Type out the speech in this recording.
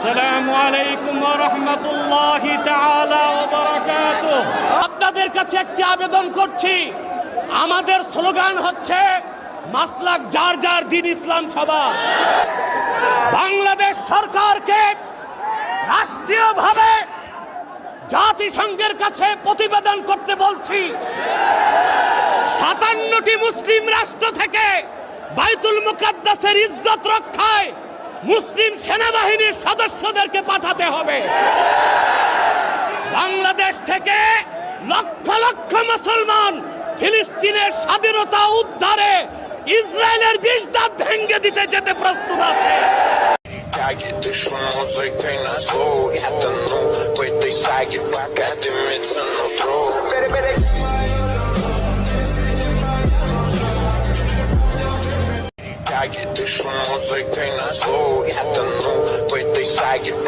আসসালামু আলাইকুম ওয়া রাহমাতুল্লাহি তাআলা ওয়া বারাকাতুহু। আপনাদের কাছে একটি আবেদন করছি, আমাদের স্লোগান হচ্ছে মাসলাক যার যার দ্বীন ইসলাম সবার। বাংলাদেশ সরকারকে রাষ্ট্রীয়ভাবে জাতিসংঘের কাছে প্রতিবেদন করতে বলছি, 57টি মুসলিম রাষ্ট্র থেকে বাইতুল মুকাদ্দাসের ইজ্জত রক্ষায় মুসলিম সেনাবাহিনীর সদস্যদেরকে পাঠাতে হবে। বাংলাদেশ থেকে লক্ষ লক্ষ মুসলমান ফিলিস্তিনের স্বাধীনতা উদ্ধারে ইসরায়েলের 20 দাঁত ভেঙে দিতে যেতে প্রস্তুত আছে। I get this from music, ain't not slow. You have to know, wait, they side get back at them, it's a no throw. I get this from music, ain't not slow. You have to know, wait, they side get